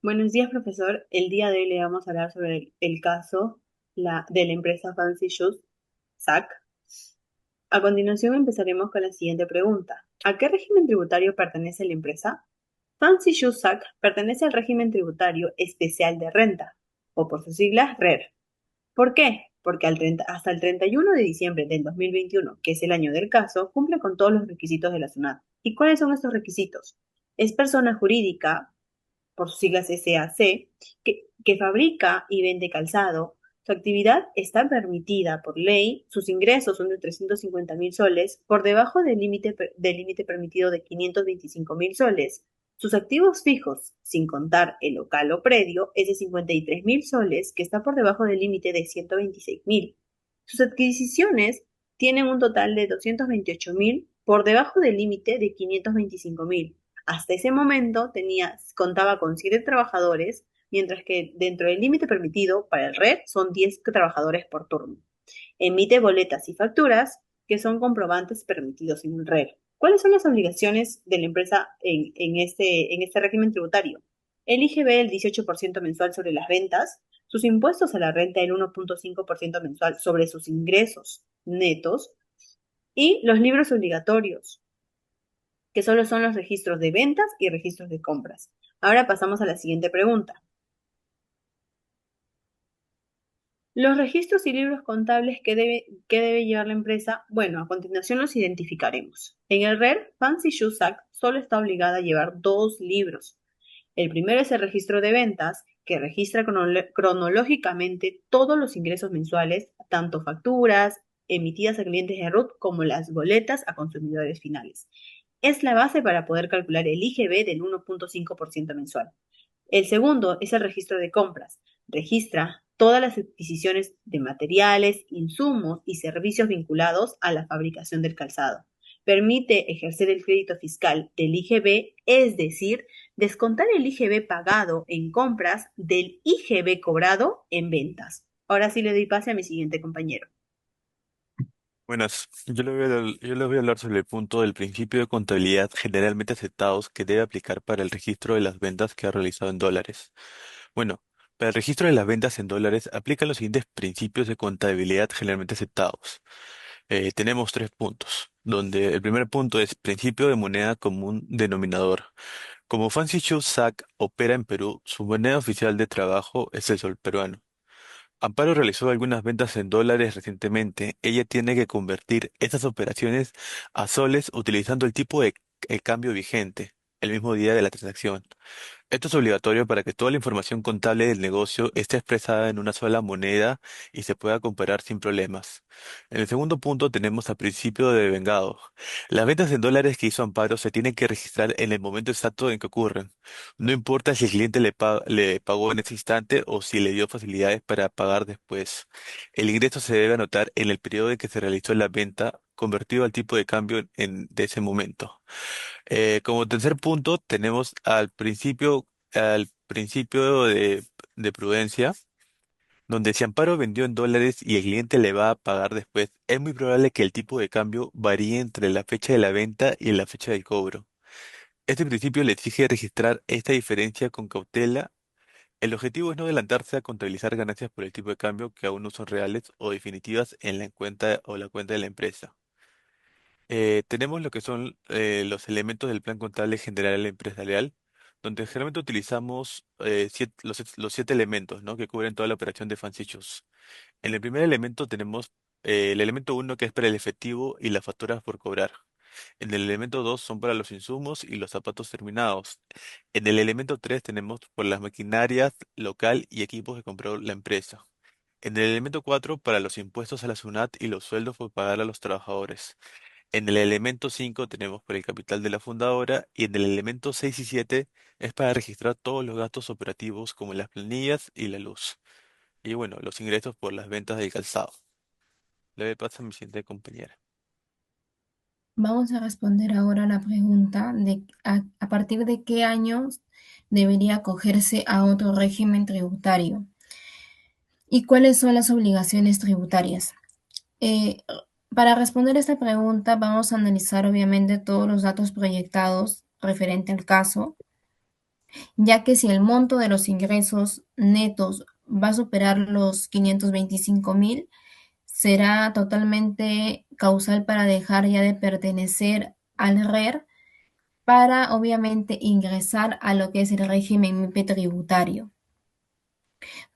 Buenos días, profesor. El día de hoy le vamos a hablar sobre el caso de la empresa Fancy Shoes SAC. A continuación empezaremos con la siguiente pregunta. ¿A qué régimen tributario pertenece la empresa? Fancy Shoes SAC pertenece al régimen tributario especial de renta, o por sus siglas RER. ¿Por qué? Porque hasta el 31 de diciembre del 2021, que es el año del caso, cumple con todos los requisitos de la SUNAT. ¿Y cuáles son estos requisitos? Es persona jurídica, por sus siglas SAC, que fabrica y vende calzado. Su actividad está permitida por ley, sus ingresos son de 350.000 soles, por debajo del límite permitido de 525.000 soles. Sus activos fijos, sin contar el local o predio, es de 53.000 soles, que está por debajo del límite de 126.000. Sus adquisiciones tienen un total de 228.000, por debajo del límite de 525.000. Hasta ese momento contaba con 7 trabajadores, mientras que dentro del límite permitido para el RED son 10 trabajadores por turno. Emite boletas y facturas, que son comprobantes permitidos en el RED. ¿Cuáles son las obligaciones de la empresa en este régimen tributario? El IGB el 18% mensual sobre las ventas, sus impuestos a la renta el 1.5% mensual sobre sus ingresos netos y los libros obligatorios, que solo son los registros de ventas y registros de compras. Ahora pasamos a la siguiente pregunta. Los registros y libros contables que debe llevar la empresa, bueno, a continuación los identificaremos. En el RER, Fancy Shoe Sac solo está obligada a llevar dos libros. El primero es el registro de ventas, que registra cronológicamente todos los ingresos mensuales, tanto facturas emitidas a clientes de RUT como las boletas a consumidores finales. Es la base para poder calcular el IGB del 1.5% mensual. El segundo es el registro de compras. Registra todas las adquisiciones de materiales, insumos y servicios vinculados a la fabricación del calzado. Permite ejercer el crédito fiscal del IGB, es decir, descontar el IGB pagado en compras del IGB cobrado en ventas. Ahora sí le doy pase a mi siguiente compañero. Buenas, yo les voy a hablar sobre el punto del principio de contabilidad generalmente aceptados que debe aplicar para el registro de las ventas que ha realizado en dólares. Bueno, para el registro de las ventas en dólares aplican los siguientes principios de contabilidad generalmente aceptados. Tenemos tres puntos, donde el primer punto es principio de moneda común denominador. Como Fancy Shoe Sac opera en Perú, su moneda oficial de trabajo es el sol peruano. Amparo realizó algunas ventas en dólares recientemente. Ella tiene que convertir estas operaciones a soles utilizando el tipo de cambio vigente el mismo día de la transacción. Esto es obligatorio para que toda la información contable del negocio esté expresada en una sola moneda y se pueda comparar sin problemas. En el segundo punto tenemos al principio de vengado. Las ventas en dólares que hizo Amparo se tienen que registrar en el momento exacto en que ocurren. No importa si el cliente le pagó en ese instante o si le dio facilidades para pagar después. El ingreso se debe anotar en el periodo en que se realizó la venta, convertido al tipo de cambio de ese momento. Como tercer punto, tenemos al principio de prudencia, donde si Amparo vendió en dólares y el cliente le va a pagar después, es muy probable que el tipo de cambio varíe entre la fecha de la venta y la fecha del cobro. Este principio le exige registrar esta diferencia con cautela. El objetivo es no adelantarse a contabilizar ganancias por el tipo de cambio que aún no son reales o definitivas en la cuenta o la cuenta de la empresa. Tenemos lo que son los elementos del plan contable general empresarial, donde generalmente utilizamos los siete elementos, ¿no?, que cubren toda la operación de Fancy Shoes. En el primer elemento tenemos el elemento uno, que es para el efectivo y las facturas por cobrar. En el elemento 2 son para los insumos y los zapatos terminados. En el elemento 3 tenemos por las maquinarias, local y equipos que compró la empresa. En el elemento 4 para los impuestos a la SUNAT y los sueldos por pagar a los trabajadores. En el elemento 5 tenemos por el capital de la fundadora y en el elemento 6 y 7 es para registrar todos los gastos operativos como las planillas y la luz. Y bueno, los ingresos por las ventas del calzado. Le doy paso a mi siguiente compañera. Vamos a responder ahora la pregunta de a partir de qué años debería acogerse a otro régimen tributario y cuáles son las obligaciones tributarias. Eh, para responder esta pregunta vamos a analizar obviamente todos los datos proyectados referente al caso. ya que si el monto de los ingresos netos va a superar los 525.000, será totalmente causal para dejar ya de pertenecer al RER para obviamente ingresar a lo que es el régimen MIPE tributario.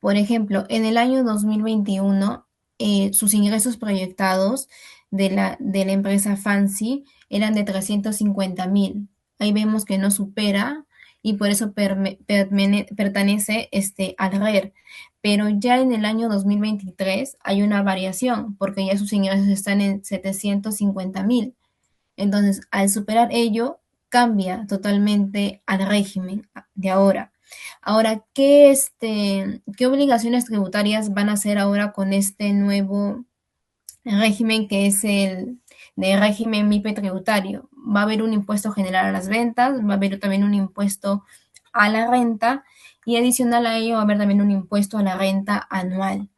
Por ejemplo, en el año 2021, sus ingresos proyectados de la empresa Fancy eran de 350.000. Ahí vemos que no supera y por eso pertenece al RER. Pero ya en el año 2023 hay una variación porque ya sus ingresos están en 750.000. Entonces, al superar ello, cambia totalmente al régimen de ahora. Ahora, ¿qué obligaciones tributarias van a hacer ahora con este nuevo régimen que es el de régimen MIPE tributario? Va a haber un impuesto general a las ventas, va a haber también un impuesto a la renta y adicional a ello va a haber también un impuesto a la renta anual.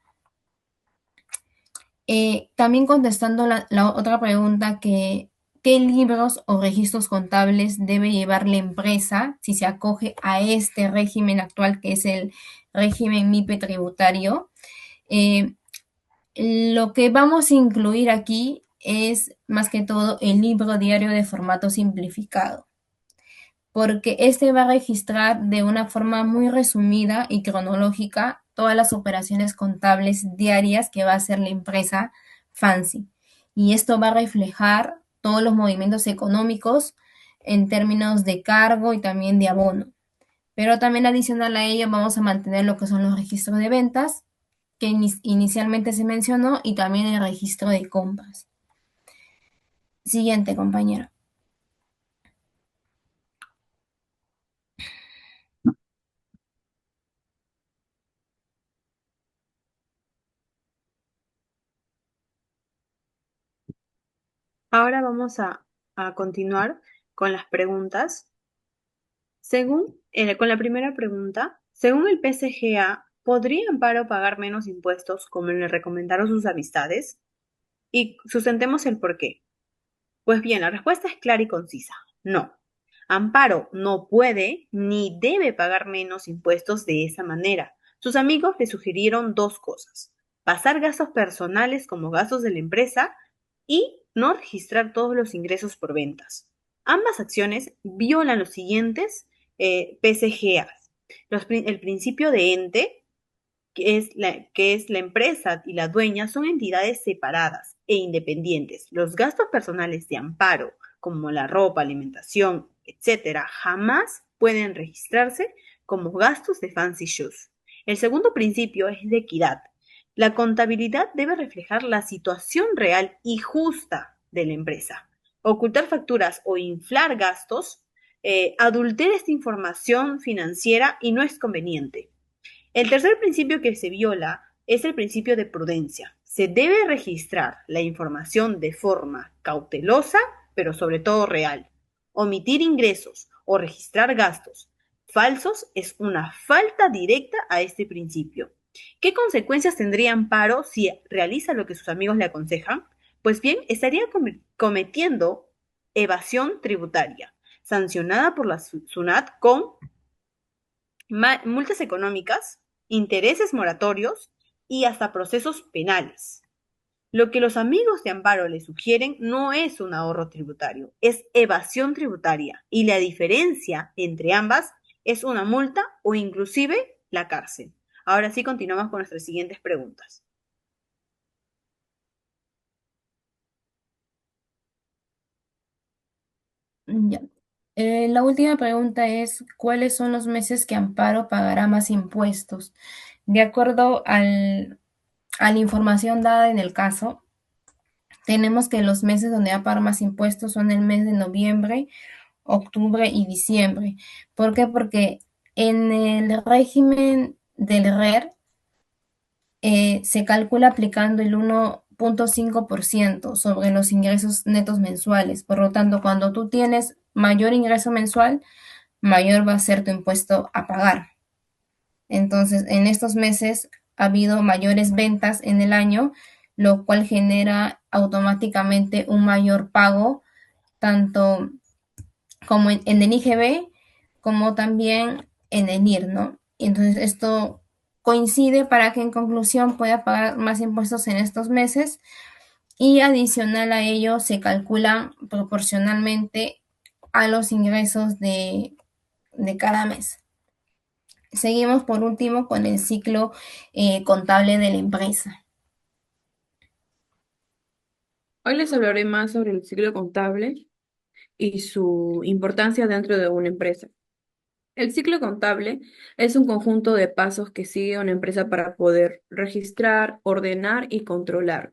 También contestando la otra pregunta que, ¿qué libros o registros contables debe llevar la empresa si se acoge a este régimen actual que es el régimen MIPE tributario? Eh, lo que vamos a incluir aquí es más que todo el libro diario de formato simplificado, porque este va a registrar de una forma muy resumida y cronológica todas las operaciones contables diarias que va a hacer la empresa Fancy. Y esto va a reflejar todos los movimientos económicos en términos de cargo y también de abono. Pero también adicional a ello vamos a mantener lo que son los registros de ventas que inicialmente se mencionó y también el registro de compras. Siguiente, compañero. Ahora vamos a continuar con las preguntas. Con la primera pregunta, según el PCGA, ¿podría Amparo pagar menos impuestos como le recomendaron sus amistades? Y sustentemos el por qué. Pues bien, la respuesta es clara y concisa. No. Amparo no puede ni debe pagar menos impuestos de esa manera. Sus amigos le sugirieron dos cosas: pasar gastos personales como gastos de la empresa y no registrar todos los ingresos por ventas. Ambas acciones violan los siguientes PCGAs. El principio de ente, que es la empresa y la dueña, son entidades separadas e independientes. Los gastos personales de Amparo, como la ropa, alimentación, etcétera, jamás pueden registrarse como gastos de Fancy Shoes. El segundo principio es de equidad. La contabilidad debe reflejar la situación real y justa de la empresa. Ocultar facturas o inflar gastos adultera esta información financiera y no es conveniente. El tercer principio que se viola es el principio de prudencia. Se debe registrar la información de forma cautelosa, pero sobre todo real. Omitir ingresos o registrar gastos falsos es una falta directa a este principio. ¿Qué consecuencias tendría Amparo si realiza lo que sus amigos le aconsejan? Pues bien, estaría cometiendo evasión tributaria, sancionada por la SUNAT con multas económicas, intereses moratorios y hasta procesos penales. Lo que los amigos de Amparo le sugieren no es un ahorro tributario, es evasión tributaria y la diferencia entre ambas es una multa o inclusive la cárcel. Ahora sí continuamos con nuestras siguientes preguntas. Ya. La última pregunta es, ¿cuáles son los meses que Amparo pagará más impuestos? De acuerdo a la información dada en el caso, tenemos que los meses donde va a pagar más impuestos son el mes de noviembre, octubre y diciembre. ¿Por qué? Porque en el régimen del RER se calcula aplicando el 1,5% sobre los ingresos netos mensuales. Por lo tanto, cuando tú tienes mayor ingreso mensual, mayor va a ser tu impuesto a pagar. Entonces, en estos meses ha habido mayores ventas en el año, lo cual genera automáticamente un mayor pago, tanto como en el IGB, como también en el NIR, ¿no? Y entonces esto coincide para que en conclusión pueda pagar más impuestos en estos meses y adicional a ello se calcula proporcionalmente a los ingresos de cada mes. Seguimos por último con el ciclo contable de la empresa. Hoy les hablaré más sobre el ciclo contable y su importancia dentro de una empresa. El ciclo contable es un conjunto de pasos que sigue una empresa para poder registrar, ordenar y controlar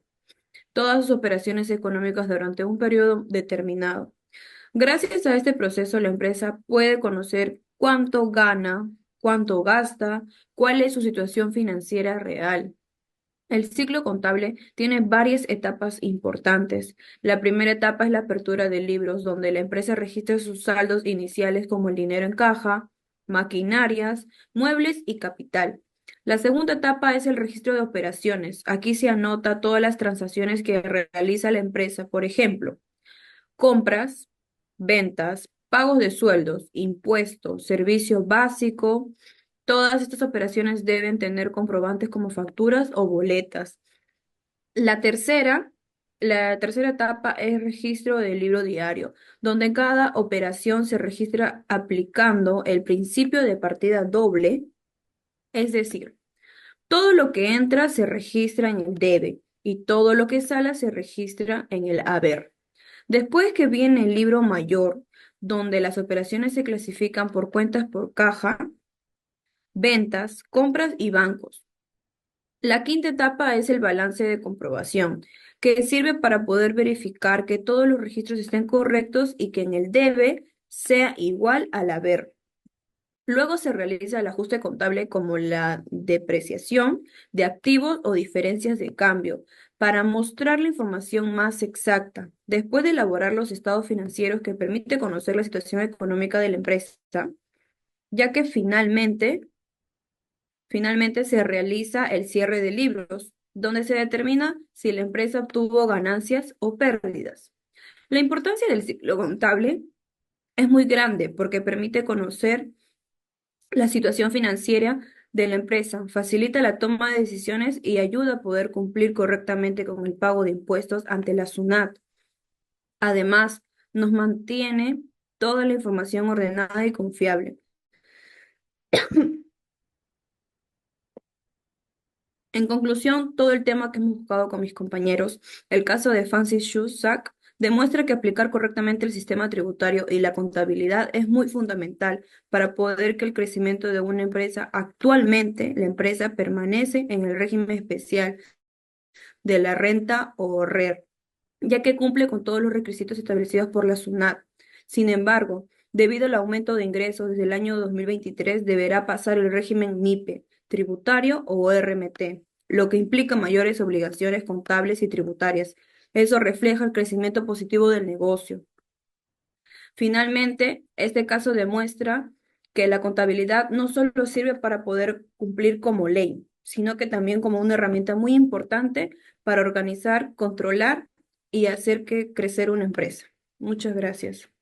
todas sus operaciones económicas durante un periodo determinado. Gracias a este proceso, la empresa puede conocer cuánto gana, cuánto gasta, cuál es su situación financiera real. El ciclo contable tiene varias etapas importantes. La primera etapa es la apertura de libros, donde la empresa registra sus saldos iniciales como el dinero en caja, maquinarias, muebles y capital. La segunda etapa es el registro de operaciones. Aquí se anota todas las transacciones que realiza la empresa, por ejemplo, compras, ventas, pagos de sueldos, impuestos, servicio básico. Todas estas operaciones deben tener comprobantes como facturas o boletas. La tercera, la tercera etapa es registro del libro diario, donde cada operación se registra aplicando el principio de partida doble, es decir, todo lo que entra se registra en el debe y todo lo que sale se registra en el haber. Después que viene el libro mayor, donde las operaciones se clasifican por cuentas por caja, ventas, compras y bancos. La quinta etapa es el balance de comprobación, que sirve para poder verificar que todos los registros estén correctos y que en el debe sea igual al haber. Luego se realiza el ajuste contable como la depreciación de activos o diferencias de cambio para mostrar la información más exacta. Después de elaborar los estados financieros que permite conocer la situación económica de la empresa, ya que finalmente se realiza el cierre de libros, donde se determina si la empresa obtuvo ganancias o pérdidas. La importancia del ciclo contable es muy grande porque permite conocer la situación financiera de la empresa, facilita la toma de decisiones y ayuda a poder cumplir correctamente con el pago de impuestos ante la SUNAT. Además, nos mantiene toda la información ordenada y confiable. En conclusión, todo el tema que hemos buscado con mis compañeros, el caso de Fancy Shoes Sack, demuestra que aplicar correctamente el sistema tributario y la contabilidad es muy fundamental para poder que el crecimiento de una empresa, actualmente la empresa permanece en el régimen especial de la renta o RER, ya que cumple con todos los requisitos establecidos por la SUNAT. Sin embargo, debido al aumento de ingresos desde el año 2023, deberá pasar el régimen MIPE, tributario o RMT, lo que implica mayores obligaciones contables y tributarias. Eso refleja el crecimiento positivo del negocio. Finalmente, este caso demuestra que la contabilidad no solo sirve para poder cumplir como ley, sino que también como una herramienta muy importante para organizar, controlar y hacer que crecer una empresa. Muchas gracias.